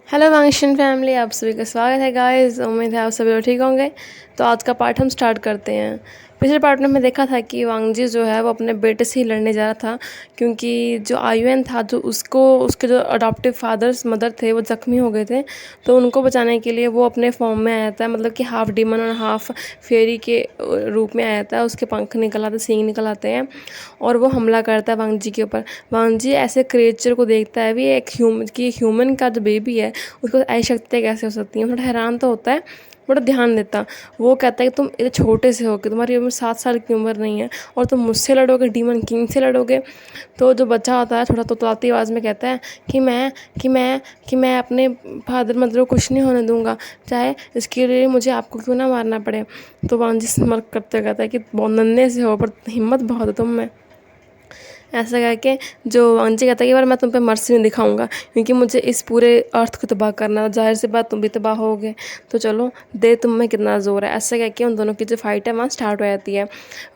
Hello वांगशन family, आप सभी का स्वागत है गाइस। उम्मीद है आप सभी लोग ठीक होंगे। तो आज का पार्ट हम स्टार्ट करते हैं। पिछले पार्ट में देखा था कि वांगजी जो है वो अपने बेटे से ही लड़ने जा रहा था, क्योंकि जो आयुएन था, जो उसके जो अडॉप्टिव फादर्स मदर थे वो ज़ख्मी हो गए थे। तो उनको बचाने के लिए वो अपने फॉर्म में आया था, मतलब कि हाफ डीमन और हाफ फेरी के रूप में आया था। उसके पंख निकल आते, सींग निकल आते हैं और वो हमला करता है वांगजी के ऊपर। वांगजी ऐसे क्रिएचर को देखता है भी, एक ह्यूमन का जो बेबी है उसको ऐसी शक्तियाँ कैसे हो सकती हैं। थोड़ा हैरान तो होता है, बड़ा ध्यान देता। वो कहता है कि तुम इतने छोटे से हो, कि तुम्हारी उम्र 7 साल की उम्र नहीं है और तुम मुझसे लड़ोगे, डीमन किंग से लड़ोगे। तो जो बच्चा होता है थोड़ा तोतलाती आवाज़ में कहता है कि मैं अपने फादर मदर को कुछ नहीं होने दूंगा, चाहे इसके लिए मुझे आपको क्यों ना मारना पड़े। तो वांजी स्मर्क करते हुए कहता है कि बहुत नन्हे से हो पर हिम्मत बहुत है तुम में। ऐसा करके जो वांजी कहता है कि बार मैं तुम पे मर्सी नहीं दिखाऊंगा, क्योंकि मुझे इस पूरे अर्थ को तबाह करना है, जाहिर सी बात तुम भी तबाह होगे। तो चलो दे तुम में कितना ज़ोर है। ऐसा कह के उन दोनों की जो फाइट है वहाँ स्टार्ट हो जाती है।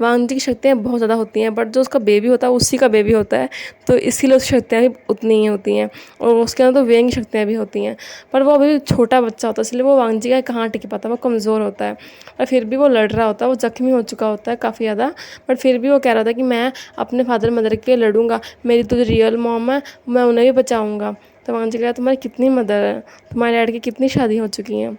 वांजी की शक्तियाँ बहुत ज़्यादा होती हैं, बट जो उसका बेबी होता है उसी का बेबी होता है, तो इसीलिए उसकी शक्तियाँ भी उतनी ही होती हैं। और उसके अंदर तो वेंग शक्तियाँ भी होती हैं, पर वो अभी छोटा बच्चा होता है, इसलिए वो वांजी का कहाँ टिक पाता, वो कमज़ोर होता है। और फिर भी वो लड़ रहा होता है, वो ज़ख्मी हो चुका होता है काफ़ी ज़्यादा, बट फिर भी वो कह रहा था कि मैं अपने फादर मदर के लिए लड़ूंगा, मेरी तो जो रियल मॉम है मैं उन्हें भी बचाऊंगा। तो वांजी कहा तुम्हारी कितनी मदर है, तुम्हारे डैड की कितनी शादी हो चुकी हैं।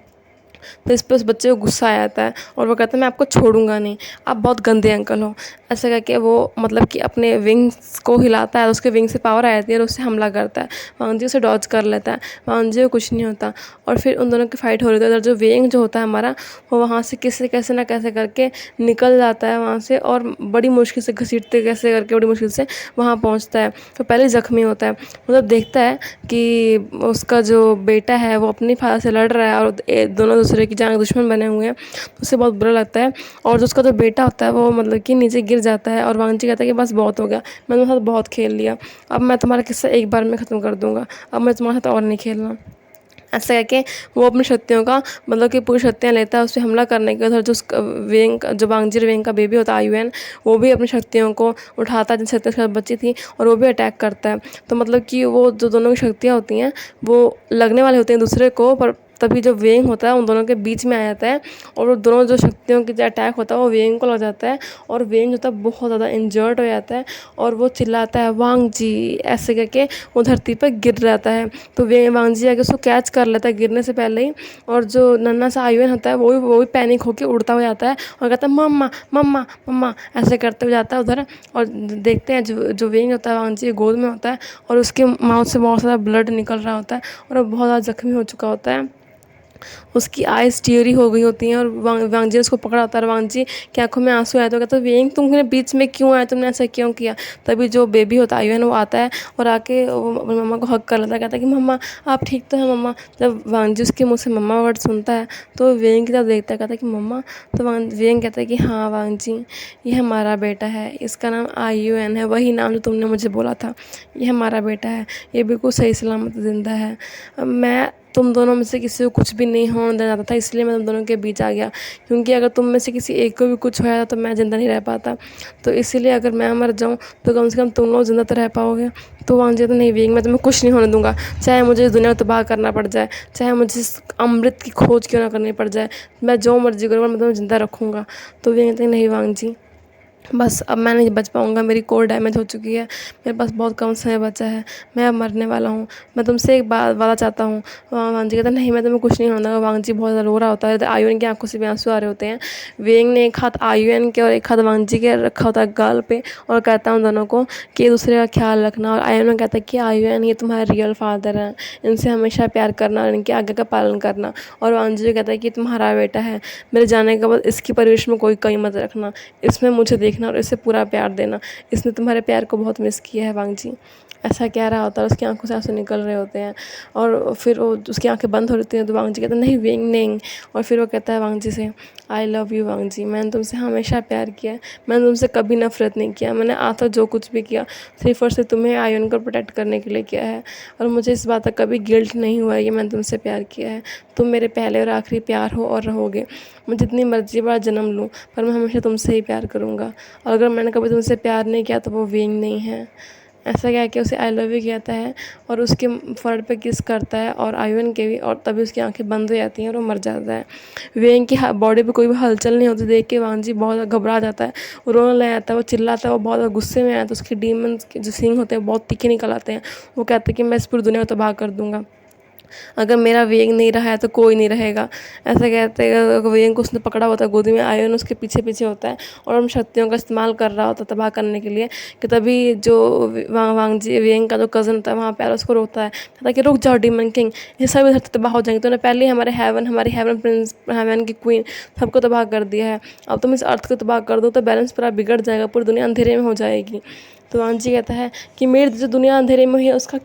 तो इस पर उस बच्चे को गुस्सा आ जाता है और वो कहता है मैं आपको छोड़ूंगा नहीं, आप बहुत गंदे अंकल हो। ऐसा करके वो मतलब कि अपने विंग्स को हिलाता है, उसके विंग से पावर आ जाती है और उससे हमला करता है। वांजी उसे डॉज कर लेता है, वांजी को कुछ नहीं होता। और फिर उन दोनों की फाइट हो रही है, जो विंग जो होता है हमारा, वो वहाँ से कैसे ना कैसे करके निकल जाता है वहाँ से, और बड़ी मुश्किल से घसीटते कैसे करके बड़ी मुश्किल से वहाँ पहुँचता है। तो पहले ज़ख्मी होता है, मतलब देखता है कि उसका जो बेटा है वो अपनी फादर से लड़ रहा है और दोनों दूसरे की जान दुश्मन बने हुए हैं, तो उसे बहुत बुरा लगता है। और जो उसका जो बेटा होता है वो मतलब कि नीचे गिर जाता है, और वांगजी कहता है कि बस बहुत हो गया, मैंने तुम्हारे साथ बहुत खेल लिया, अब मैं तुम्हारा किस्सा एक बार में ख़त्म कर दूंगा, अब मैं तुम्हारे साथ और नहीं खेलना। ऐसा करके वो अपनी शक्तियों का मतलब कि पूरी शक्तियाँ लेता है उस पर हमला करने के। उधर जो उसका वेंग, जो वांगजी वेंग का बेबी होता है आयुएन, वो भी अपनी शक्तियों को उठाता है जिन शक्तियों के साथ बची थी, और वो भी अटैक करता है। तो मतलब कि वो जो दोनों की शक्तियाँ होती हैं वो लगने वाले होते हैं दूसरे को, पर तभी जो वेंग होता है उन दोनों के बीच में आ जाता है, और वो दोनों जो शक्तियों की जो अटैक होता है वो वेंग को लग जाता है, और वेंग होता है बहुत ज़्यादा इंजर्ड हो जाता है, और वो चिल्लाता है वांगजी ऐसे करके, वो धरती पर गिर जाता है। तो वांगजी आके उसको कैच कर लेता है गिरने से पहले ही, और जो नन्हा सा आयुएन होता है वो भी पैनिक होकर उड़ता हुआ जाता है और कहता है मम्मा मम्मा मम्मा ऐसे करते हुए जाता है उधर। और देखते हैं जो वेंग होता है वांगजी के गोद में होता है, और उसके माउथ से बहुत सारा ब्लड निकल रहा होता है, और वो बहुत ज़्यादा जख्मी हो चुका होता है। उसकी आइज़ टीयरी हो गई होती हैं, और वांगजी उसको पकड़ा होता है, और वांगजी की आंखों में आंसू आया तो कहता है वेंग तुमने बीच में क्यों आया, तुमने ऐसा क्यों किया। तभी जो बेबी होता है आयुएन वो आता है और आके वो अपनी मम्मा को हक कर लेता है, कहता है कि मम्मा आप ठीक तो है मम्मा। जब वांगजी उसके मुँह से मम्मा वर्ड सुनता है तो वेंग की तरफ देखता है, कहता है कि मम्मा। तो वेंग कहता है कि हाँ वांगजी, ये हमारा बेटा है, इसका नाम आयुएन है, वही नाम जो तुमने मुझे बोला था, ये हमारा बेटा है, ये बिल्कुल सही सलामत ज़िंदा है। मैं तुम दोनों में से किसी को कुछ भी नहीं होने देना चाहता था, इसलिए मैं तुम दोनों के बीच आ गया, क्योंकि अगर तुम में से किसी एक को भी कुछ होया तो मैं ज़िंदा नहीं रह पाता। तो इसीलिए अगर मैं मर जाऊँ तो कम से कम तुम लोग ज़िंदा तो रह पाओगे। तो वांगजी तो नहीं वेंग, मैं तुम्हें कुछ नहीं होने दूंगा, चाहे मुझे इस दुनिया को तबाह करना पड़ जाए, चाहे मुझे इस अमृत की खोज क्यों ना करनी पड़ जाए, मैं जो मर्जी करूँगा, मैं तुम्हें ज़िंदा रखूँगा। तो वेंग कहते नहीं वांगजी, बस अब मैं नहीं बच पाऊँगा, मेरी कोर डैमेज हो चुकी है, मेरे पास बहुत कम समय बचा है, मैं अब मरने वाला हूँ, मैं तुमसे एक बात वादा चाहता हूँ। वांगजी कहता नहीं मैं तुम्हें कुछ नहीं होने दूंगा। वांगजी बहुत ज़्यादा रो रहा होता है, आयुएन की आंखों से भी आंसू आ रहे होते हैं। वेंग ने एक हाथ आयुएन के और एक हाथ वांगजी के रखा होता है गाल पे, और कहता हूँ दोनों को कि एक दूसरे का ख्याल रखना। और आयुएन कहता है कि आयुएन ये तुम्हारे रियल फादर हैं, इनसे हमेशा प्यार करना और इनकी आज्ञा का पालन करना। और वांगजी कहता है कि तुम्हारा बेटा है, मेरे जाने के बाद इसकी परवरिश में कोई कमी मत रखना, इसमें मुझे देखना और इसे पूरा प्यार देना, इसने तुम्हारे प्यार को बहुत मिस किया है वांगजी। ऐसा कह रहा होता है, उसकी आंखों से आंसू निकल रहे होते हैं, और फिर वो उसकी आंखें बंद हो रही होती हैं। तो वांगजी कहता है नहीं वेंग नहीं, और फिर वो कहता है वांगजी से आई लव यू वांगजी, मैंने तुमसे हमेशा प्यार किया है, मैंने तुमसे कभी नफरत नहीं किया, मैंने आज तक जो कुछ भी किया सिर्फ और सिर्फ तुम्हें आयुन को प्रोटेक्ट करने के लिए किया है, और मुझे इस बात का कभी गिल्ट नहीं हुआ है कि मैंने तुमसे प्यार किया है। तुम मेरे पहले और आखिरी प्यार हो और रहोगे, मैं जितनी मर्जी बार जन्म लूँ पर मैं हमेशा तुमसे ही प्यार करूँगा, और अगर मैंने कभी तुमसे प्यार नहीं किया तो वो वेंग नहीं है। ऐसा कह के उसे आई लव यू कहता है और उसके फोrehead पे किस करता है और आयुन के भी, और तभी उसकी आंखें बंद हो जाती हैं और वो मर जाता है। वेंग की बॉडी पे कोई भी हलचल नहीं होती देख के वांजी बहुत घबरा जाता है, वो रोने लग जाता है, वो चिल्लाता है, वो बहुत गुस्से में आया तो उसके डीमंस के जो सींग होते हैं बहुत तीखे निकल आते हैं। वो कहते हैं कि मैं इस पूरी दुनिया को तबाह कर दूंगा, अगर मेरा वेग नहीं रहा है तो कोई नहीं रहेगा। ऐसा कहते हैं वेग को उसने पकड़ा होता है गोदी में, आयन उसके पीछे पीछे होता है और उन शक्तियों का इस्तेमाल कर रहा होता है तबाह करने के लिए। कि तभी जो वांगजी वेंग का जो कज़न होता है वहाँ पे उसको रोकता है, कहता है कि रुक जाओ डीमन किंग, ये सभी धरती तबाह हो जाएंगे, तूने पहले ही हमारी हेवन प्रिंस, हेवन की क्वीन सबको तबाह कर दिया है, अब तुम इस अर्थ को तबाह कर दो तो बैलेंस पूरा बिगड़ जाएगा, पूरी दुनिया अंधेरे में हो जाएगी। तो वांजी कहता है कि मेरी जो दुनिया अंधेरे में हुई है उसका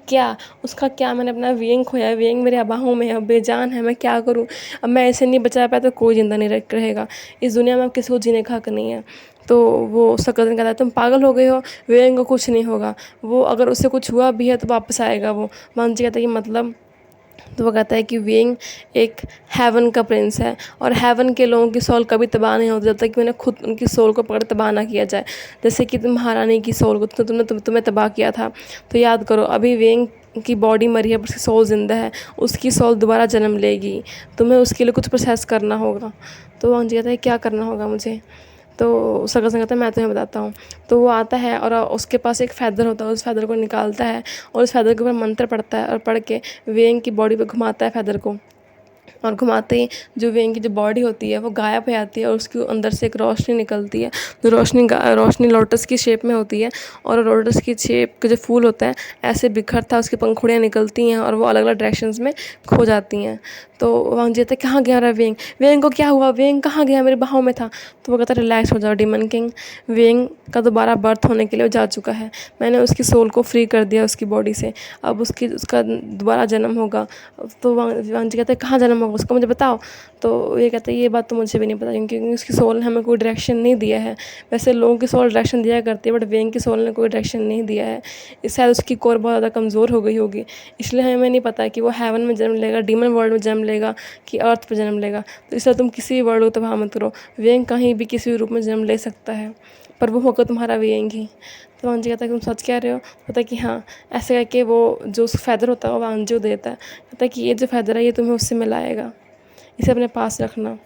क्या, मैंने अपना वेंग खोया है, वेंग मेरे बाहों में है, बेजान है, मैं क्या करूं, अब मैं ऐसे नहीं बचा पाया तो कोई ज़िंदा नहीं रहेगा इस दुनिया में, अब किसी को जीने का हक नहीं है। तो वो उसका कज़न कहता है तुम पागल हो गए हो, वेंग को कुछ नहीं होगा, वो अगर उससे कुछ हुआ भी है तो वापस आएगा वो। वांजी कहता है कि मतलब, तो वो कहता है कि वेंग एक हेवन का प्रिंस है और हेवन के लोगों की सोल कभी तबाह नहीं होती जब तक कि उन्हें खुद उनकी सोल को पकड़ तबाह ना किया जाए। जैसे कि तुम महारानी की सोल को तुम्हें तबाह किया था, तो याद करो अभी वेंग की बॉडी मरी है पर उसकी सोल ज़िंदा है, उसकी सोल दोबारा जन्म लेगी, तुम्हें उसके लिए कुछ प्रोसेस करना होगा। तो वो कहता है क्या करना होगा मुझे, तो उसका कज़न कहता है मैं तुम्हें बताता हूँ। तो वो आता है और उसके पास एक फैदर होता है, उस फैदर को निकालता है और उस फैदर के ऊपर मंत्र पढ़ता है और पढ़ के वेंग की बॉडी पे घुमाता है फैदर को, और घुमाते ही जो वेंग की जो बॉडी होती है वो गायब हो जाती है और उसके अंदर से एक रोशनी निकलती है, जो रोशनी लोटस की शेप में होती है, और लोटस की शेप के जो फूल होता है ऐसे बिखरता है, उसकी पंखुड़ियाँ निकलती हैं और वो अलग अलग डायरेक्शंस में खो जाती हैं। तो वांग कहता है कहाँ गया रहा वेंग, वेंग को क्या हुआ, वेंग कहाँ गया, मेरे बाहों में था। तो वो कहता है रिलैक्स हो जाओ डीमन किंग, वेंग का दोबारा बर्थ होने के लिए वो जा चुका है, मैंने उसकी सोल को फ्री कर दिया उसकी बॉडी से, अब उसका दोबारा जन्म होगा। तो वांग कहता है कहाँ जन्म होगा उसका मुझे बताओ। तो ये कहता है ये बात तो मुझे भी नहीं पता क्योंकि उसकी सोल ने हमें कोई डायरेक्शन नहीं दिया है, वैसे लोगों की सोल डायरेक्शन दिया करती है बट वेंग की सोल ने कोई डायरेक्शन नहीं दिया है, इस शायद उसकी कोर बहुत ज़्यादा कमज़ोर हो गई होगी, इसलिए हमें नहीं पता कि वो हेवन में जन्म लेगा, डीमन वर्ल्ड में जन्म लेगा कि अर्थ पर जन्म लेगा। तो इसलिए तुम किसी भी वर्ल्ड को तबाह मत करो, वेंग कहीं भी किसी भी रूप में जन्म ले सकता है पर वो होगा तुम्हारा वेंग ही। तो वांजी कहता है कि तुम सच कह रहे हो, कहता है कि हाँ। ऐसे करके वो जो उस फैदर होता है वो वांजी को देता है, कहता है कि ये जो फैदर है ये तुम्हें उससे मिलाएगा, इसे अपने पास रखना।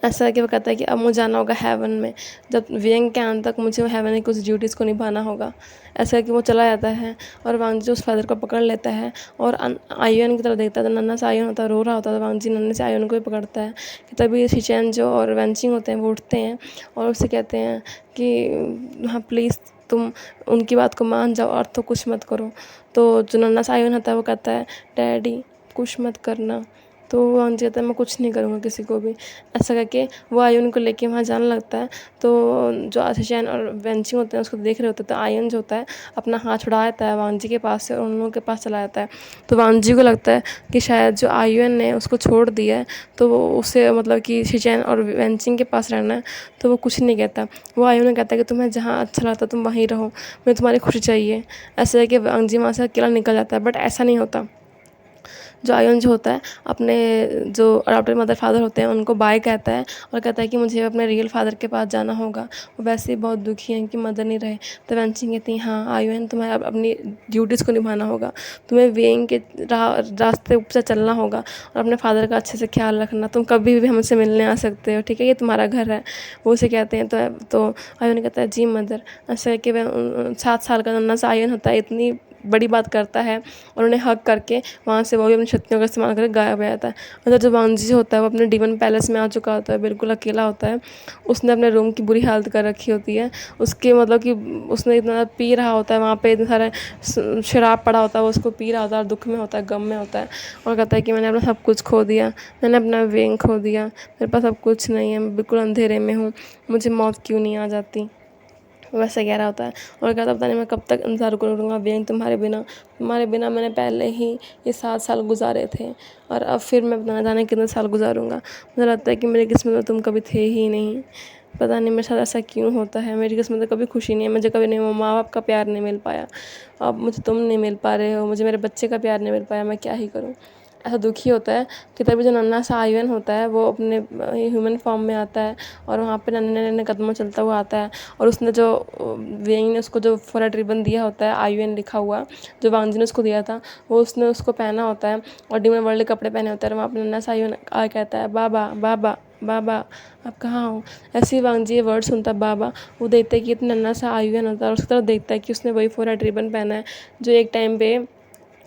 ऐसा करके वो कहता है कि अब मुझे जाना होगा हेवन में, जब वेंग के आने तक मुझे हेवन की कुछ ड्यूटीज़ को निभाना होगा। ऐसा करके वो चला जाता है और वांगजी उस फैदर को पकड़ लेता है और आयुन की तरफ देखता है तो नन्हा सा आयुन होता है, रो रहा होता है, तो वांगजी नन्हे से आयुन को ही पकड़ता है। कि तभी शिचेन जो और वेंचिंग होते हैं वो उठते हैं और उससे कहते हैं कि हाँ प्लीज़ तुम उनकी बात को मान जाओ और तो कुछ मत करो। तो जो नन्हा सा आयुन होता है वो कहता है डैडी कुछ मत करना। तो वो वांग कहता है मैं कुछ नहीं करूँगा किसी को भी। ऐसा करके वो आयुन को लेके वहाँ जाने लगता है। तो जो आशिशैन और वेंचिंग होते हैं उसको देख रहे होते हैं, तो आयुन जो होता है अपना हाथ छुड़ा देता है वांग जी के पास से और उन लोगों के पास चला जाता है। तो वांग जी को लगता है कि शायद जो आयुन ने उसको छोड़ दिया है तो वो उसे मतलब कि शिचैन और वेंचिंग के पास रहना है, तो वो कुछ नहीं कहता। वो आयुन ने कहता है कि तुम्हें जहाँ अच्छा लगता है तुम वहीं रहो, मुझे तुम्हारी खुशी चाहिए। ऐसे है कि वांग जी वहाँ से अकेला निकल जाता है, बट ऐसा नहीं होता। जो आयुन जो होता है अपने जो अडॉप्टेड मदर फादर होते हैं उनको बाय कहता है और कहता है कि मुझे अपने रियल फादर के पास जाना होगा, वो वैसे ही बहुत दुखी हैं कि मदर नहीं रहे। तो वेंचिंग कहती हैं हाँ आयुन तुम्हें अब अपनी ड्यूटीज़ को निभाना होगा, तुम्हें वेइंग के रास्ते से चलना होगा और अपने फादर का अच्छे से ख्याल रखना, तुम कभी भी हमसे मिलने आ सकते हो, ठीक है, ये तुम्हारा घर है। वो उसे कहते हैं तो आयुन कहता है जी मदर। ऐसा कि वह 7 साल का नन्हा सा आयुन होता है इतनी बड़ी बात करता है और उन्हें हक करके वहाँ से वो भी अपनी शक्तियों का इस्तेमाल करके गायब हो जाता है। मतलब जो वांजी होता है वो अपने डीमन पैलेस में आ चुका होता है, बिल्कुल अकेला होता है, उसने अपने रूम की बुरी हालत कर रखी होती है। उसके मतलब कि उसने इतना पी रहा होता है, वहाँ पे इतने सारे शराब पड़ा होता है, वो उसको पी रहा होता है और दुख में होता है, गम में होता है और कहता है कि मैंने अपना सब कुछ खो दिया, मैंने अपना वेंग खो दिया, मेरे पास अब कुछ नहीं है, मैं बिल्कुल अंधेरे में हूँ, मुझे मौत क्यों नहीं आ जाती। वैसे कह रहा होता है और कहता पता नहीं मैं कब तक इंतज़ार करूँगा वेंग तुम्हारे बिना मैंने पहले ही ये 7 साल गुजारे थे और अब फिर मैं ना जाने कितने साल गुजारूँगा। मुझे लगता है कि मेरी किस्मत में तुम कभी थे ही नहीं, पता नहीं मेरे साथ ऐसा क्यों होता है, मेरी किस्मत में कभी खुशी नहीं है, मुझे कभी नहीं माँ बाप का प्यार नहीं मिल पाया, अब मुझे तुम नहीं मिल पा रहे हो, मुझे मेरे बच्चे का प्यार नहीं मिल पाया, मैं क्या ही करूँ। ऐसा दुखी होता है कि तभी जो नन्हा सा आयुन होता है वो अपने ह्यूमन फॉर्म में आता है और वहाँ पे नन्हे नन्हे कदमों चलता हुआ आता है। और उसने जो वेंग ने उसको जो फॉरेट रिबन दिया होता है आयुन लिखा हुआ, जो वांग जी ने उसको दिया था, वो उसने उसको पहना होता है और डीमन वर्ल्ड के कपड़े पहने होते हैं। और वहाँ पर नन्हा सा आयुन आ कहता है बाबा बाबा बाबा, आप कहाँ हो। ऐसे ही वांग जी ये वर्ड सुनता है बाबा, वो देखता है कि इतना नन्हा सा आयुन होता है और उसकी तरफ देखता है कि उसने वही फॉरेट रिबन पहना है जो एक टाइम पे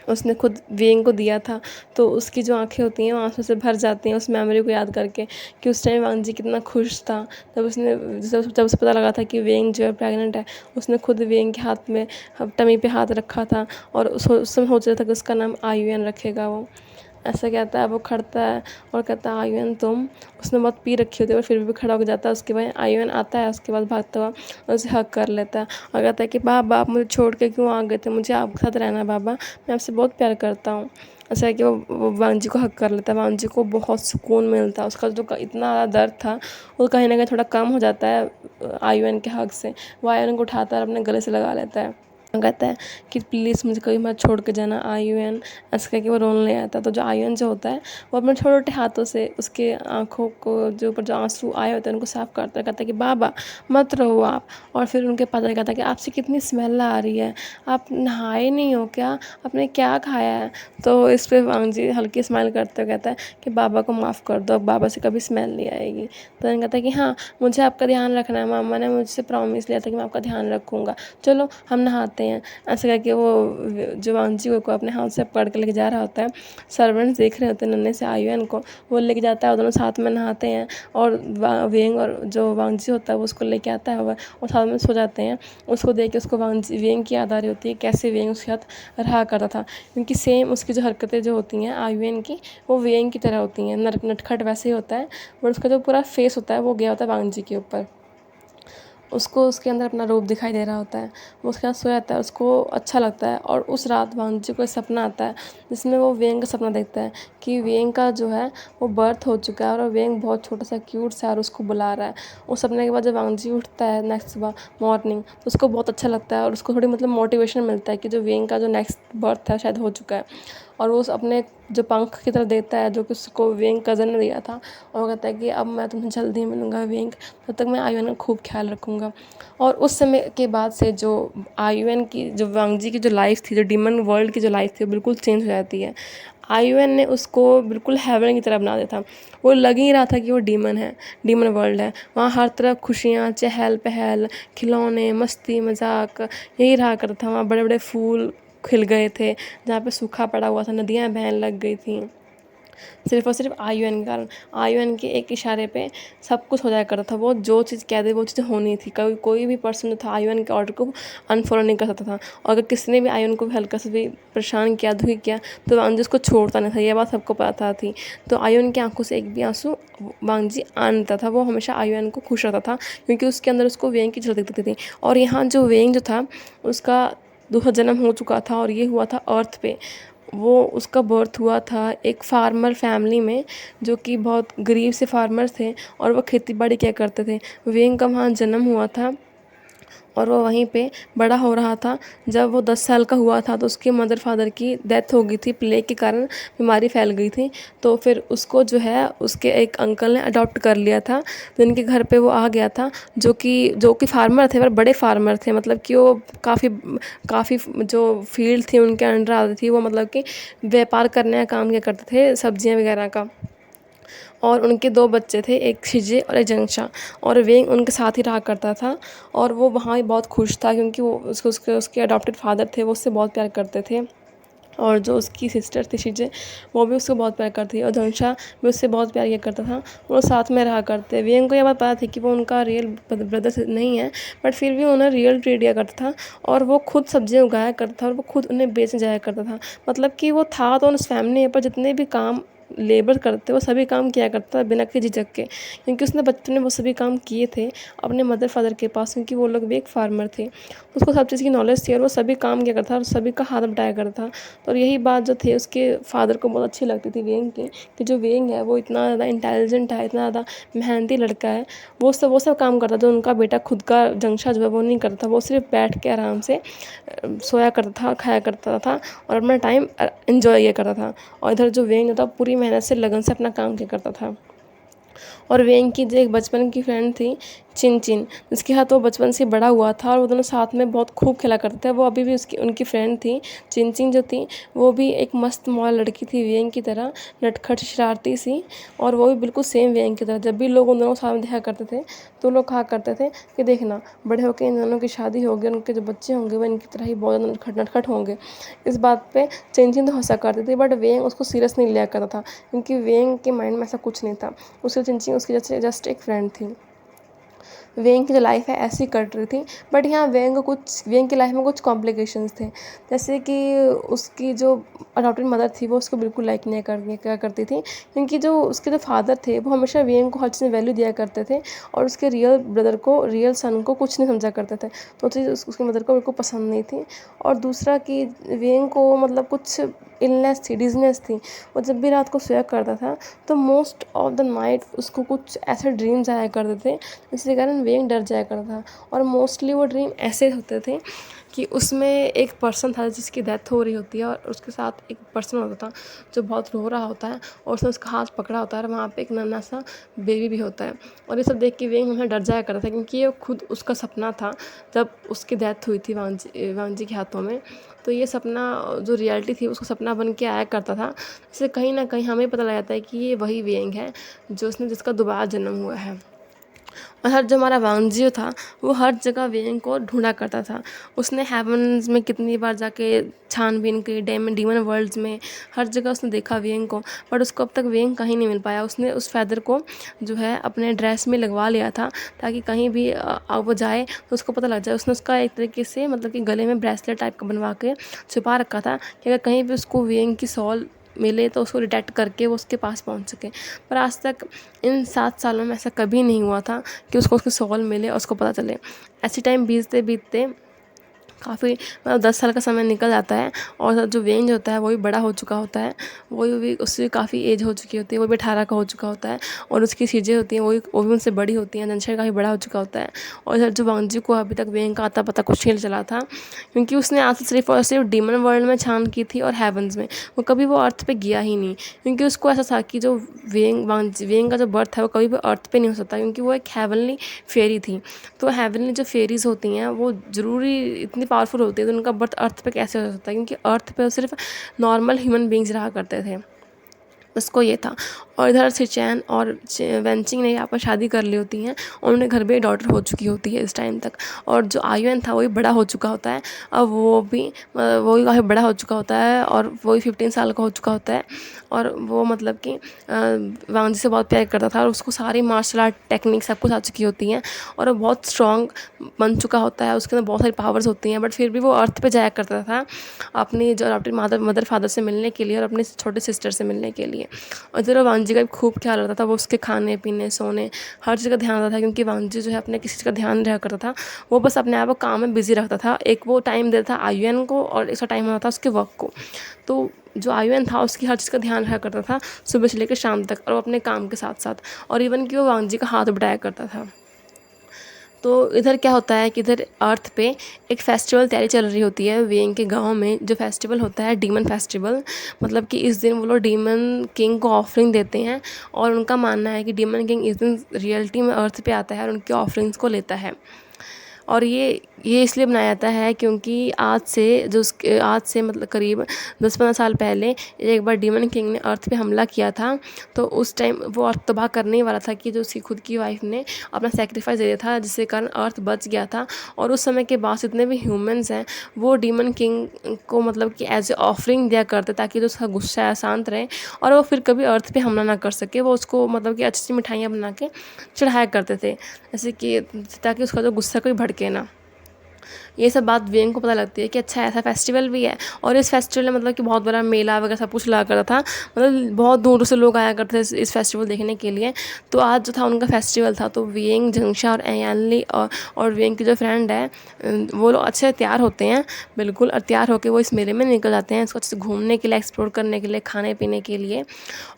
उसने खुद वेंग को दिया था। तो उसकी जो आंखें होती हैं वो आंसू से भर जाती हैं उस मेमोरी को याद करके कि उस टाइम वांग जी कितना खुश था। तब उसने जब उसे पता लगा था कि वेंग जो है प्रेग्नेंट है, उसने खुद वेंग के हाथ में टमी पे हाथ रखा था और उस समय सोच रहा था कि उसका नाम आयुन रखेगा वो। ऐसा कहता है, वो खड़ता है और कहता है आयुन तुम। उसने बहुत पी रखी होती है और फिर भी खड़ा हो जाता है। उसके बाद आयुन आता है उसके बाद भागता हुआ और उसे हक कर लेता है और कहता है कि बाबा आप मुझे छोड़ के क्यों आ गए थे, मुझे आपके साथ रहना है बाबा, मैं आपसे बहुत प्यार करता हूँ। ऐसा है कि वो वांग जी को हक कर लेता है। वांग जी को बहुत सुकून मिलता है, उसका जो इतना ज़्यादा दर्द था वो कहीं ना कहीं थोड़ा कम हो जाता है आयुन के हक से। वो आयुन को उठाता है और अपने गले से लगा लेता है, कहता है कि प्लीज़ मुझे कभी मत छोड़ के जाना आयुन। ऐसा कह के वो रोने आता है। तो जो आयुन जो होता है वो अपने छोटे छोटे हाथों से उसके आँखों को जो ऊपर जो आंसू आए होते हैं उनको साफ़ करता है, कहता है कि बाबा मत रहो आप। और फिर उनके पास जाकर कहता है कि आपसे कितनी स्मेल आ रही है, आप नहाए नहीं हो क्या, आपने क्या खाया है। तो इस पर वांग जी हल्की स्माइल करते हुए कहता है कि बाबा को माफ़ कर दो, अब बाबा से कभी स्मेल नहीं आएगी। तो उन्होंने कहता है कि हाँ मुझे आपका ध्यान रखना है, मामा ने मुझसे प्रॉमिस लिया था कि मैं आपका ध्यान रखूँगा, चलो हम नहाते हैं। ऐसा करके वो जो वांग जी को अपने हाथ से पकड़ के लेके जा रहा होता है। सर्वेंट्स देख रहे होते हैं नन्हे से आयुन को, वो लेके जाता है और दोनों साथ में नहाते हैं। और वेंग और जो वांग जी होता है वो उसको लेके आता है और साथ में सो जाते हैं। उसको देख के उसको वांग जी वेंग की याद आ रही होती है, कैसे वेंग उसके साथ रहा करता था, क्योंकि सेम उसकी जो हरकतें जो होती हैं आयुन की वो वेंग की तरह होती हैं, नटखट वैसे ही होता है। बट उसका जो पूरा फेस होता है वो गया होता है वांग जी के ऊपर। उसको उसके अंदर अपना रूप दिखाई दे रहा होता है, वो उसके साथ सो जाता है, उसको अच्छा लगता है। और उस रात वांग जी को एक सपना आता है जिसमें वो वेंग का सपना देखता है कि वेंग का जो है वो बर्थ हो चुका है और वेंग बहुत छोटा सा क्यूट सा और उसको बुला रहा है। उस सपने के बाद जब वांग जी उठता है नेक्स्ट सुबह मॉर्निंग, तो उसको बहुत अच्छा लगता है और उसको थोड़ी मतलब मोटिवेशन मिलता है कि जो वेंग का जो नेक्स्ट बर्थ है शायद हो चुका है। और वो अपने जो पंख की तरफ देखता है जो कि उसको वेंग कज़न ने दिया था, और वो कहता है कि अब मैं तुम्हें जल्दी मिलूँगा वेंग, तब तक मैं आयुन का खूब ख्याल रखूँगा। और उस समय के बाद से जो आयुन की जो वांग जी की जो लाइफ थी, जो डीमन वर्ल्ड की जो लाइफ थी वो बिल्कुल चेंज हो जाती है। आयुन ने उसको बिल्कुल हेवन की तरह बना दिया था। वो लग ही रहा था कि वो डीमन है, डीमन वर्ल्ड है। वहाँ हर तरफ खुशियाँ, चहल पहल, खिलौने, मस्ती मजाक यही रहा करता था। वहाँ बड़े बड़े फूल खिल गए थे, जहाँ पे सूखा पड़ा हुआ था नदियाँ बहने लग गई थी, सिर्फ और सिर्फ आयुन के कारण। आयुन के एक इशारे पे सब कुछ हो जाया करता था। वो जो चीज़ कह दे वो चीज़ होनी थी। कोई भी पर्सन जो था आयुन के ऑर्डर को अनफॉलो नहीं कर सकता था। और अगर किसी ने भी आयुन को हल्का से भी परेशान किया, दुखी किया, तो वांग उसको छोड़ता नहीं था। ये बात सबको पता थी। तो आयुन की आंखों से एक भी आंसू वांग जी आ नहीं था। वो हमेशा आयुन को खुश रखता था क्योंकि उसके अंदर उसको वेंग की झलक दिखती थी। और यहाँ जो वेंग जो था उसका दूसरा जन्म हो चुका था और ये हुआ था अर्थ पे। वो उसका बर्थ हुआ था एक फार्मर फैमिली में, जो कि बहुत गरीब से फार्मर थे और वो खेती बाड़ी किया करते थे। वेंग का वहाँ जन्म हुआ था और वो वहीं पे बड़ा हो रहा था। जब वो 10 साल का हुआ था तो उसके मदर फादर की डेथ हो गई थी, प्लेग के कारण बीमारी फैल गई थी। तो फिर उसको जो है उसके एक अंकल ने अडॉप्ट कर लिया था। तो इनके घर पे वो आ गया था, जो कि फार्मर थे पर बड़े फार्मर थे, मतलब कि वो काफ़ी जो फील्ड थी उनके अंडर आती थी। वो मतलब कि व्यापार करने का काम किया करते थे, सब्जियां वगैरह का। और उनके 2 बच्चे थे, एक शिजे और एक जंगशा, और वेंग उनके साथ ही रहा करता था। और वो वहाँ ही बहुत खुश था क्योंकि वो उसके अडॉप्टेड फादर थे, वो उससे बहुत प्यार करते थे। और जो उसकी सिस्टर थी शिजे, वो भी उसको बहुत प्यार करती थी और जंगशा भी उससे बहुत प्यार किया करता था। वो साथ में रहा करते। वेंग को ये बात पता थी कि वो उनका रियल ब्रदर नहीं है, बट फिर भी उन्हें रियल ट्रीट किया करता था। और वो खुद सब्जियां उगाया करता था और वो खुद उन्हें बेचने जाया करता था। मतलब कि वो था तो उस फैमिली पर जितने भी काम लेबर करते वो सभी काम किया करता था बिना किसी झिझक के, क्योंकि उसने बचपन में वो सभी काम किए थे अपने मदर फादर के पास, क्योंकि वो लोग भी एक फार्मर थे। उसको सब चीज़ की नॉलेज थी और वो सभी काम किया करता था और सभी का हाथ बटाया करता था। और यही बात जो थी उसके फादर को बहुत अच्छी लगती थी वेंग की, कि जो वेंग है वो इतना ज़्यादा इंटेलिजेंट है, इतना ज़्यादा मेहनती लड़का है। वो सब काम करता जो उनका बेटा खुद का जंगशा जो है वो नहीं करता। वो सिर्फ बैठ के आराम से सोया करता था, खाया करता था और अपना टाइम एंजॉय किया करता था। और इधर जो वेंग था पूरी मेहनत से लगन से अपना काम किया करता था। और वेंग की जो एक बचपन की फ्रेंड थी चिन चिन, जिसके साथ वो बचपन से बड़ा हुआ था और वो दोनों साथ में बहुत खूब खेला करते थे। वो अभी भी उसकी उनकी फ्रेंड थी। चिन चिन जो थी वो भी एक मस्त मौल लड़की थी वेंग की तरह, नटखट शरारती सी। और वो भी बिल्कुल सेम वेंग की तरह। जब भी लोग उन दोनों के साथ में देखा करते थे तो लोग कहा करते थे कि देखना बड़े होकर इन दोनों की शादी होगी, उनके जो बच्चे होंगे वो इनकी तरह ही बहुत ज़्यादा नटखट नटखट होंगे। इस बात पे चिन चिन तो हंसा करती थी, बट वेंग उसको सीरियस नहीं लिया करता था, क्योंकि वेंग के माइंड में ऐसा कुछ नहीं था। उसकी चिन चिन उसकी जस्ट एक फ्रेंड थी। वेंग की जो लाइफ है ऐसी कट रही थी, बट यहाँ वेंग की लाइफ में कुछ कॉम्प्लिकेशंस थे। जैसे कि उसकी जो अडॉप्टेड मदर थी वो उसको बिल्कुल लाइक नहीं क्या करती थी, क्योंकि जो उसके जो फादर थे वो हमेशा वेंग को हर चीज़ में वैल्यू दिया करते थे और उसके रियल सन को कुछ नहीं समझा करते थे। तो चीज़ उसकी मदर को बिल्कुल पसंद नहीं थी। और दूसरा कि वेंग को मतलब कुछ इलनेस थी, डिजीनेस थी। और जब भी रात को सोया करता था तो मोस्ट ऑफ द नाइट उसको कुछ ऐसे ड्रीम्स आया करते थे जिसके कारण वेंग डर जाया करता था। और मोस्टली वो ड्रीम ऐसे होते थे कि उसमें एक पर्सन था जिसकी डेथ हो रही होती है और उसके साथ एक पर्सन होता था जो बहुत रो रहा होता है और उसने उसका हाथ पकड़ा होता है और वहाँ पे एक नन्हा सा बेबी भी होता है। और ये सब देख के वेंग हमें डर जाया करता था, क्योंकि ये खुद उसका सपना था जब उसकी डेथ हुई थी वांगजी के हाथों में। तो ये सपना जो रियलिटी थी उसको सपना बन के आया करता था। इससे कहीं ना कहीं हमें पता लग जाता है कि ये वही वेंग है जिसका दोबारा जन्म हुआ है। और जो हमारा वांगजियो था वो हर जगह वेंग को ढूंढा करता था। उसने हेवन्स में कितनी बार जाके छानबीन की, डीमन वर्ल्ड्स में हर जगह उसने देखा वेंग को, बट उसको अब तक वेंग कहीं नहीं मिल पाया। उसने उस फैदर को जो है अपने ड्रेस में लगवा लिया था ताकि कहीं भी वो जाए तो उसको पता लग जाए। उसने उसका एक तरीके से मतलब कि गले में ब्रेसलेट टाइप का बनवा के छुपा रखा था कि अगर कहीं भी उसको वेंग की सॉल मिले तो उसको डिटेक्ट करके वो उसके पास पहुंच सके। पर आज तक इन 7 सालों में ऐसा कभी नहीं हुआ था कि उसको उसकी सॉल मिले और उसको पता चले। ऐसी टाइम बीतते बीतते काफ़ी मतलब 10 साल का समय निकल जाता है और जो वेंज होता है वो भी बड़ा हो चुका होता है। वो भी उससे काफ़ी एज हो चुकी होती है, वो भी 18 का हो चुका होता है। और उसकी चीज़ें होती हैं वो भी उनसे बड़ी होती हैं। जनशर काफ़ी बड़ा हो चुका होता है। और इधर जो वांगजी को अभी तक वेंग का आता पता कुछ नहीं चला था, क्योंकि उसने आज सिर्फ और सिर्फ डीमन वर्ल्ड में छान की थी और हेवंस में। वो कभी वो अर्थ पे गया ही नहीं, क्योंकि उसको ऐसा था कि जो वेंग का जो बर्थ है वो कभी भी अर्थ पे नहीं हो सकता, क्योंकि वो एक हेवनली फेरी थी। तो हेवनली जो फेरीज़ होती हैं वो ज़रूरी इतनी पावरफुल होती है, तो उनका बर्थ अर्थ पे कैसे हो सकता है, क्योंकि अर्थ पे सिर्फ नॉर्मल ह्यूमन बींग्स रहा करते थे। उसको ये था। और इधर सिचैन और वेंचिंग ने यहाँ पर शादी कर ली होती हैं और उन्हें घर में एक डॉटर हो चुकी होती है इस टाइम तक। और जो आयुन था वो भी बड़ा हो चुका होता है। अब वो भी काफ़ी बड़ा हो चुका होता है और वो भी 15 साल का हो चुका होता है। और वो मतलब कि वांगजी से बहुत प्यार करता था और उसको सारी मार्शल आर्ट टेक्निक सब कुछ आ चुकी होती हैं और वो बहुत स्ट्रॉन्ग बन चुका होता है। उसके अंदर बहुत सारी पावर्स होती हैं, बट फिर भी वो अर्थ पे जाया करता था अपनी जो अपनी मदर फादर से मिलने के लिए और अपनी छोटे सिस्टर से मिलने के लिए। और इधर वांगजी का भी खूब ख्याल रखता था। वो उसके खाने पीने सोने हर चीज़ का ध्यान रखता था, क्योंकि वांगजी जो है अपने किसी चीज़ का ध्यान नहीं रखा करता था। वो बस अपने आप को काम में बिजी रखता था। एक वो टाइम देता था आयुन को और एक टाइम होता था उसके वर्क को। तो जो आयुन था उसकी हर चीज़ का ध्यान रखा करता था सुबह से लेकर शाम तक, और वो अपने काम के साथ साथ, और इवन कि वो वांगजी का हाथ बढ़ाया करता था। तो इधर क्या होता है कि इधर अर्थ पे एक फेस्टिवल तैयारी चल रही होती है वेंग के गांव में। जो फेस्टिवल होता है डीमन फेस्टिवल, मतलब कि इस दिन वो लोग डीमन किंग को ऑफरिंग देते हैं और उनका मानना है कि डीमन किंग इस दिन रियलिटी में अर्थ पे आता है और उनके ऑफरिंग्स को लेता है। और ये इसलिए बनाया जाता है क्योंकि आज से मतलब करीब 10-15 साल पहले एक बार डीमन किंग ने अर्थ पे हमला किया था। तो उस टाइम वो अर्थ तबाह करने ही वाला था कि जो उसकी खुद की वाइफ ने अपना सेक्रीफाइस दे दिया था, जिसके कारण अर्थ बच गया था। और उस समय के बाद जितने भी ह्यूमंस हैं वो डीमन किंग को मतलब कि एज ए ऑफरिंग दिया करते ताकि जो उसका गुस्सा है शांत रहे और वो फिर कभी अर्थ पे हमला ना कर सके। वो उसको मतलब कि अच्छी मिठाइयाँ बना के चढ़ाया करते थे, जैसे कि ताकि उसका जो गुस्सा कोई भड़के ना। ये सब बात वेंग को पता लगती है कि अच्छा ऐसा फेस्टिवल भी है। और इस फेस्टिवल में मतलब कि बहुत बड़ा मेला वगैरह सब कुछ लगा करता था, मतलब बहुत दूर से लोग आया करते थे इस फेस्टिवल देखने के लिए। तो आज जो था उनका फेस्टिवल था, तो वेंग, जंगशा और एयानली और वेंग की जो फ्रेंड है वो लोग अच्छे तैयार होते हैं बिल्कुल, और तैयार होकर वो इस मेले में निकल जाते हैं, इसको अच्छे से घूमने के लिए, एक्सप्लोर करने के लिए, खाने पीने के लिए।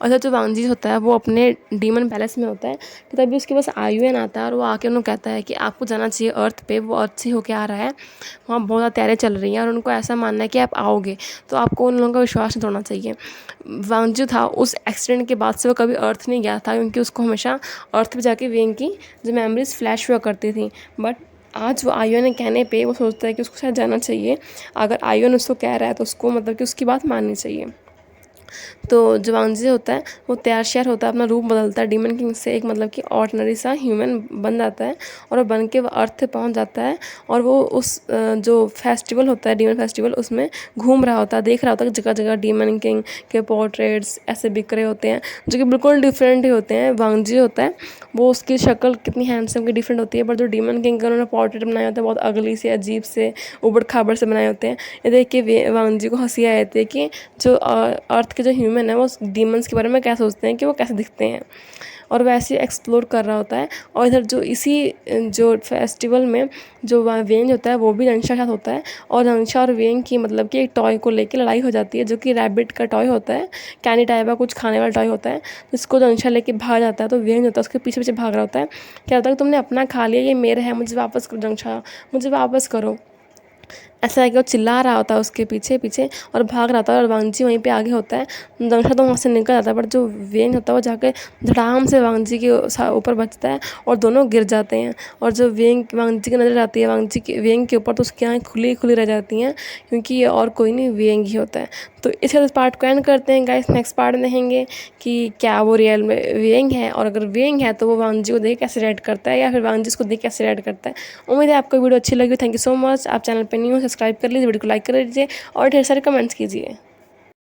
और सर जो वांगजी होता है वो अपने डीमन पैलेस में होता है, तो तभी उसके पास आयुएन आता है और वो आके उन्हें कहता है कि आपको जाना चाहिए अर्थ पे, वो अर्थ से होके आ रहा है, वहाँ बहुत ज़्यादा तैयारियाँ चल रही हैं और उनको ऐसा मानना है कि आप आओगे, तो आपको उन लोगों का विश्वास नहीं तोड़ना चाहिए। वांगजी था उस एक्सीडेंट के बाद से वो कभी अर्थ नहीं गया था, क्योंकि उसको हमेशा अर्थ पे जाके वेंग की जो मेमोरीज फ्लैश हुआ करती थी। बट आज वो आयुन के कहने पे वो सोचता है कि उसको शायद जाना चाहिए। अगर आयुन उसको कह रहा है तो उसको मतलब कि उसकी बात माननी चाहिए। तो जो वांगजी होता है वो तैयार श्यार होता है, अपना रूप बदलता है डीमन किंग से एक मतलब कि ऑर्डिनरी सा ह्यूमन बन जाता है, और वो बन के वो अर्थ पे पहुंच जाता है। और वो उस जो फेस्टिवल होता है डीमन फेस्टिवल, उसमें घूम रहा होता है, देख रहा होता है कि जगह जगह डीमन किंग के पोर्ट्रेट्स ऐसे बिक रहे होते हैं जो कि बिल्कुल डिफरेंट ही होते हैं। वांगजी होता है वो उसकी शक्ल कितनी हैंडसम की डिफरेंट होती है, बट जो डीमन किंग का उन्होंने पोर्ट्रेट बनाया होता है बहुत अगली से, अजीब से, उबड़ खाबड़ से बनाए होते हैं। ये देख के वांगजी को हंसी आ जाती है कि जो अर्थ के जो ह्यूमन है वो डीमंस के बारे में क्या सोचते हैं, कि वो कैसे दिखते हैं, और वैसे एक्सप्लोर कर रहा होता है। और इधर जो इसी जो फेस्टिवल में जो वेंग होता है वो भी रंशा के साथ होता है, और रंशा और वेंग की मतलब कि एक टॉय को लेके लड़ाई हो जाती है, जो कि रैबिट का टॉय होता है, कैनी टाइप कुछ खाने वाला टॉय होता है। तो इसको रंशा लेके भाग जाता है, तो वेंग होता है उसके पीछे पीछे भाग रहा होता है, क्या होता है कि तुमने अपना खा लिया, ये मेरा है, मुझे वापस करो रंशा, मुझे वापस करो। ऐसा है कि वो चिल्ला रहा होता है उसके पीछे पीछे और भाग रहा था, और वांगजी वहीं पे आगे होता है। दंशा तो वहाँ से निकल जाता है, बट जो वेंग होता है वो जाके धड़ाम से वांगजी के ऊपर बचता है और दोनों गिर जाते हैं। और जो वेंग वांगजी की नज़र आती है वांगजी के वेंग के ऊपर, तो उसकी आँखें खुली खुली रह जाती हैं, क्योंकि ये और कोई नहीं वेंग ही होता है। तो इस पार्ट को एंड करते हैं गाइस। नेक्स्ट पार्ट में देखेंगे कि क्या वो रियल में वेंग है, और अगर वेंग है तो वो वांगजी को देख कैसे रिएक्ट करता है, या फिर वांगजी उसको देख कैसे रिएक्ट करता है। उम्मीद है आपको वीडियो अच्छी लगी। Thank you so much. आप चैनल पर न्यू सब्सक्राइब कर लीजिए, वीडियो को लाइक कर लीजिए और ढेर सारे कमेंट्स कीजिए।